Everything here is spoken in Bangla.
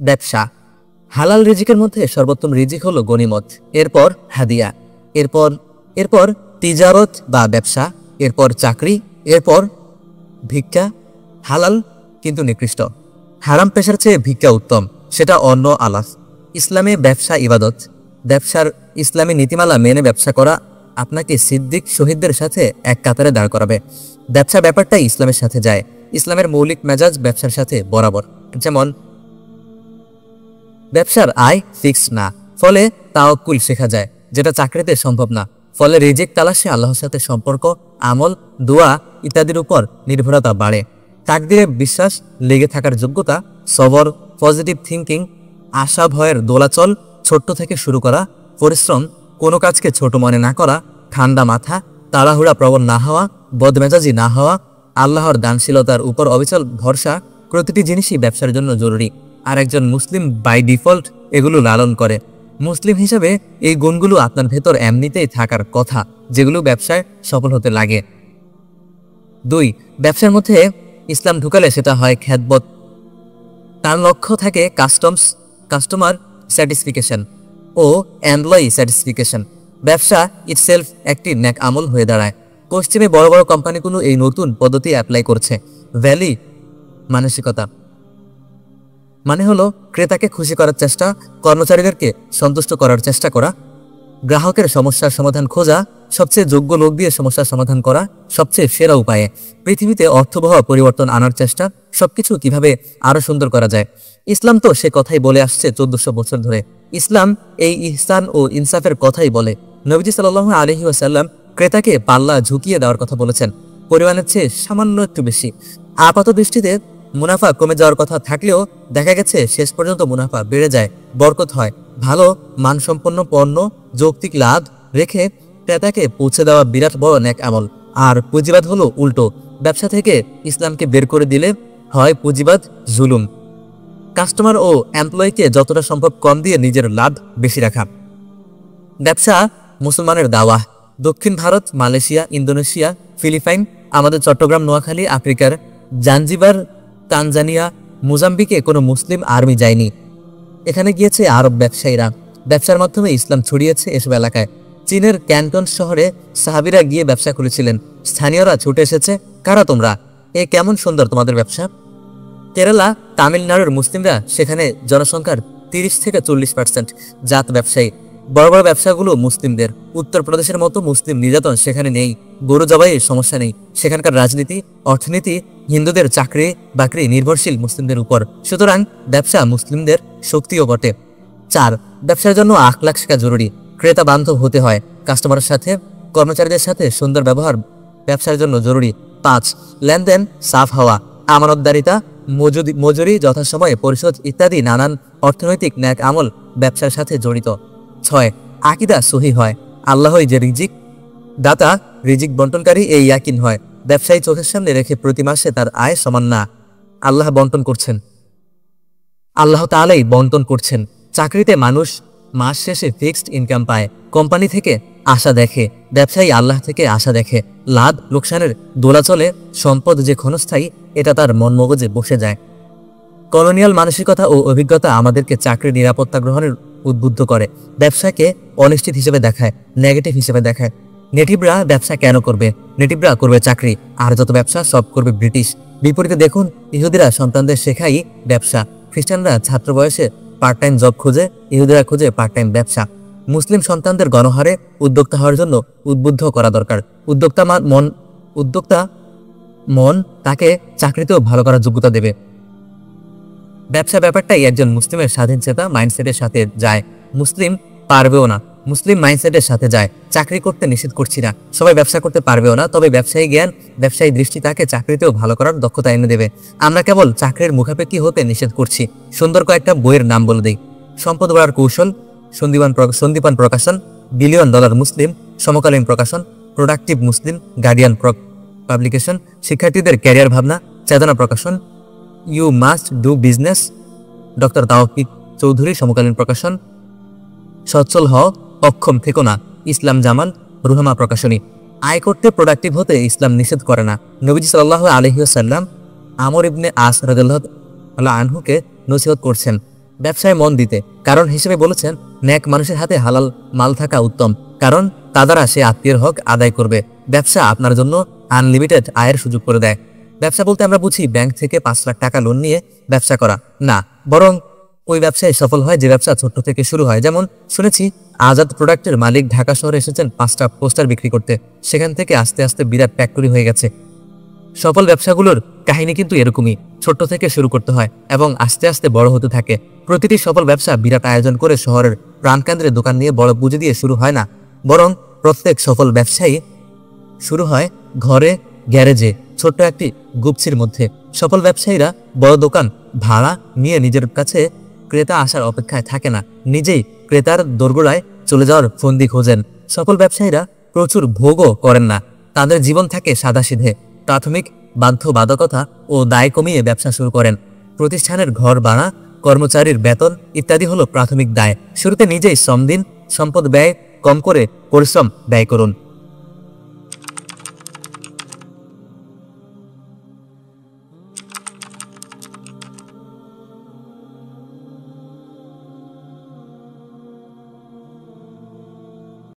ব্যবসা। হালাল রিজিকের মধ্যে সর্বোত্তম রিজিক হলো গনিমত, এরপর হাদিয়া, এরপর এরপর তিজারত বা ব্যবসা, এরপর চাকরি, এরপর ভিক্ষা। হালাল কিন্তু নিকৃষ্ট। হারাম পেশার চেয়ে ভিক্ষা উত্তম, সেটা অন্য আলাস। ইসলামে ব্যবসা ইবাদত। ব্যবসার ইসলামী নীতিমালা মেনে ব্যবসা করা আপনাকে সিদ্দিক শহীদদের সাথে এক কাতারে দাঁড় করাবে। ব্যবসা ব্যাপারটাই ইসলামের সাথে যায়। ইসলামের মৌলিক মেজাজ ব্যবসার সাথে বরাবর। যেমন ব্যবসার আয় ফিক্স না, ফলে তাওয়াক্কুল শেখা যায়, যেটা চাকরিতে সম্ভব না। ফলে রিজিক তালাশে আল্লাহর সাথে সম্পর্ক, আমল, দোয়া ইত্যাদির উপর নির্ভরতা বাড়ে। তাকদিরে বিশ্বাস, লেগে থাকার যোগ্যতা, সবর, পজিটিভ থিঙ্কিং, আশা ভয়ের দোলাচল, ছোট্ট থেকে শুরু করা, পরিশ্রম, কোনো কাজকে ছোট মনে না করা, ঠান্ডা মাথা, তাড়াহুড়া প্রবণ না হওয়া, বদমেজাজি না হওয়া, আল্লাহর দানশীলতার উপর অবিচল ভরসা, প্রতিটি জিনিসই ব্যবসার জন্য জরুরি। আর একজন মুসলিম বাই ডিফল্ট এগুলো লালন করে। মুসলিম হিসেবে এই গুণগুলো আপনার ভেতর এমনিতেই থাকার কথা, যেগুলো ব্যবসায় সফল হতে লাগে। 2. ব্যবসার মধ্যে ইসলাম ঢুকালে সেটা হয় খ্যাতবোধ। তার লক্ষ্য থাকে কাস্টমার স্যাটিসফিকেশন ও এমপ্লয়ি স্যাটিসফিকেশন। ব্যবসা ইটসেলফ একটি নেক আমল হয়ে দাঁড়ায়। পশ্চিমে বড় বড় কোম্পানিগুলো এই নতুন পদ্ধতি অ্যাপ্লাই করছে। ভ্যালি মানসিকতা মানে হলো ক্রেতাকে খুশি করার চেষ্টা, কর্মচারীদেরকে সন্তুষ্ট করার চেষ্টা করা, গ্রাহকের সমস্যার সমাধান খোঁজা, সবচেয়ে যোগ্য লোক দিয়ে সমস্যার সমাধান করা সবচেয়ে সেরা উপায়ে। পৃথিবীতে অর্থবহ পরিবর্তন আনার চেষ্টা, সবকিছু কিভাবে আরো সুন্দর করা যায়। ইসলাম তো সে কথাই বলে আসছে 1400 বছর ধরে। ইসলাম এই ইহসান ও ইনসাফের কথাই বলে। নবীজি সাল্লাল্লাহু আলাইহি ওয়াসাল্লাম ক্রেতাকে পাল্লা ঝুঁকিয়ে দেওয়ার কথা বলেছেন, পরিমাণের চেয়ে সামান্য একটু বেশি। আপাত দৃষ্টিতে মুনাফা কমে যাওয়ার কথা থাকলেও দেখা গেছে শেষ পর্যন্ত মুনাফা বেড়ে যায়, বরকত হয়। ভালো মানসম্পন্ন পণ্য যৌক্তিক লাভ রেখে ক্রেতাকে পৌঁছে দেওয়া বিরাট বড় নেক আমল। আর পুঁজিবাদ হলো উল্টো। ব্যবসা থেকে ইসলামকে বের করে দিলে হয় পুঁজিবাদ, জুলুম। কাস্টমার ও এমপ্লয়িকে যতটা সম্ভব কম দিয়ে নিজের লাভ বেশি রাখা। ব্যবসা মুসলমানের দাওয়া। দক্ষিণ ভারত, মালয়েশিয়া, ইন্দোনেশিয়া, ফিলিপাইন, আমাদের চট্টগ্রাম, নোয়াখালী, আফ্রিকার জাঞ্জিবার, তানজানিয়া, মোজাম্বিকে কোনো মুসলিম আর্মি যায়নি। এখানে গিয়েছে আরব ব্যবসায়ীরা। ব্যবসার মাধ্যমে ইসলাম ছড়িয়েছে এসব এলাকায়। চীনের ক্যান্টন শহরে সাহাবীরা গিয়ে ব্যবসা করেছিলেন। স্থানীয়রা ছুটে এসেছে, কারা তোমরা, এ কেমন সুন্দর তোমাদের ব্যবসা। কেরালা, তামিলনাড়ুর মুসলিমরা সেখানে জনসংখ্যার 30 থেকে 40% জাত ব্যবসায়ী। বড় বড় ব্যবসাগুলো মুসলিমদের। উত্তরপ্রদেশের মতো মুসলিম নির্যাতন সেখানে নেই। গরু জবাইয়ের সমস্যা নেই। সেখানকার রাজনীতি, অর্থনীতি, হিন্দুদের চাকরি বাকরি নির্ভরশীল মুসলিমদের উপর। সুতরাং ব্যবসা মুসলিমদের শক্তিও বটে। 4. ব্যবসার জন্য আখলাক শেখা জরুরি। ক্রেতা বান্ধব হতে হয়। কাস্টমারের সাথে, কর্মচারীদের সাথে সুন্দর ব্যবহার ব্যবসার জন্য জরুরি। 5. লেনদেন সাফ হওয়া, আমানতদারিতা, মজুরি যথাসময়ে পরিশোধ ইত্যাদি নানান অর্থনৈতিক ন্যাক আমল ব্যবসার সাথে জড়িত। 6. আকীদা সহিহ হয়। আল্লাহই যে রিজিক দাতা, রিজিক বন্টনকারী, এই ইয়াকিন হয়। ব্যবসায়ী চোখের সামনে রেখে প্রতি মাসে তার আয় সমান না, আল্লাহ বন্টন করছেন, আল্লাহ তাআলাই বন্টন করছেন। চাকরিতে মানুষ মাস শেষে ফিক্সড ইনকাম পায়, কোম্পানি থেকে আশা দেখে। ব্যবসায়ী আল্লাহ থেকে আশা দেখে। লাভ লোকসানের দোলাচলে সম্পদ যে ক্ষণস্থায়ী, এটা তার মন মগজে বসে যায়। কলোনিয়াল মানসিকতা ও অভিজ্ঞতা আমাদেরকে চাকরির নিরাপত্তা গ্রহণের উদ্বুদ্ধ করে। ব্যবসাকে অনিশ্চিত হিসেবে দেখায়, নেগেটিভ হিসেবে দেখায়। নেটিভরা ব্যবসা কেন করবে? নেটিভরা করবে চাকরি, আর যত ব্যবসা সব করবে ব্রিটিশ। বিপরীতে দেখুন, ইহুদিরা সন্তানদের শেখাই ব্যবসা, খ্রিস্টানরা ছাত্র বয়সে পার্ট টাইম জব খোঁজে, ইহুদিরা খোঁজে পার্ট টাইম ব্যবসা। মুসলিম সন্তানদের গণহারে উদ্যোক্তা হওয়ার জন্য উদ্বুদ্ধ করা দরকার। উদ্যোক্তা মন তাকে চাকরিতেও ভালো করার যোগ্যতা দেবে। ব্যবসা ব্যাপারটাই একজন মুসলিমের স্বাধীন চেতা মাইন্ডসেটের সাথে যায়। মুসলিম পারবেও না, মুসলিম মাইন্ডসেটের সাথে যায়। চাকরি করতে নিষেধ করছি না, সবাই ব্যবসা করতে পারবেও না, তবে ব্যবসায়ী জ্ঞান, ব্যবসায়ী দৃষ্টি তাকে চাকরিতেও ভালো করার দক্ষতা এনে দেবে। আমরা কেবল চাকরির মুখাপেক্ষী হতে নিষেধ করছি। সুন্দর কয়েকটা বইয়ের নাম বলে দিই। সম্পদ গড়ার কৌশল, Sandipan প্রকাশন, $1 billion Muslim, Somokalin Prokashon, productive Muslim, Guardian Publication, শিক্ষার্থীদের ক্যারিয়ার ভাবনা, Chetona Prokashon, you must do business, doctor Taufiq Chowdhury, সমকালীন প্রকাশন, সচ্ছল হও, অক্ষম থেকো না, ইসলাম জামাল, রুহামা প্রকাশনী। আয় করতে প্রোডাক্টিভ হতে ইসলাম নিষেধ করে না। নবীজি সাল্লাল্লাহু আলাইহি ওয়াসাল্লাম আমর ইবনে আস রাদিয়াল্লাহু আনহুকে নসিহত করছেন, ব্যবসায় মন দিতে। কারণ হিসেবে বলেছেন, নেক মানুষের হাতে হালাল মাল থাকা উত্তম, কারণ তা দ্বারা সে আত্মীয়ের হক আদায় করবে। ব্যবসা আপনার জন্য আনলিমিটেড আয়ের সুযোগ করে দেয়। ব্যবসা বলতে আমরা বুঝি ব্যাংক থেকে 5 লাখ টাকা লোন নিয়ে ব্যবসা করা না, বরং ওই ব্যবসায় সফল হয় যে ব্যবসা ছোট্ট থেকে শুরু হয়। যেমন শুনেছি আজাদ প্রোডাক্টের মালিক ঢাকা শহরে এসেছেন 5টা পোস্টার বিক্রি করতে, সেখান থেকে আস্তে আস্তে বিরাট ফ্যাক্টরি হয়ে গেছে। সফল ব্যবসাগুলোর কাহিনী কিন্তু এরকমই, ছোট্ট থেকে শুরু করতে হয় এবং আস্তে আস্তে বড় হতে থাকে। প্রতিটি সফল ব্যবসা বিরাট আয়োজন করে শহরের প্রাণকেন্দ্রে দোকান নিয়ে বড় পুঁজি দিয়ে শুরু হয় না, বরং প্রত্যেক সফল ব্যবসায়ী শুরু হয় ঘরে, গ্যারেজে, ছোট্ট একটি গুপসির মধ্যে। সফল ব্যবসায়ীরা বড় দোকান ভাড়া নিয়ে নিজের কাছে ক্রেতা আসার অপেক্ষায় থাকে না, নিজেই ক্রেতার দোরগোড়ায় চলে যাওয়ার ফন্দি খোঁজেন। সফল ব্যবসায়ীরা প্রচুর ভোগও করেন না, তাদের জীবন থাকে সাদাসিধে। প্রাথমিক বাধ্যবাধকতা ও দায় কমিয়ে ব্যবসা শুরু করেন। প্রতিষ্ঠানের ঘর ভাড়া, কর্মচারীর বেতন ইত্যাদি হলো প্রাথমিক দায়। শুরুতে নিজেই শ্রম দিন, সম্পদ ব্যয় কম করে পরিশ্রম ব্যয় করুন।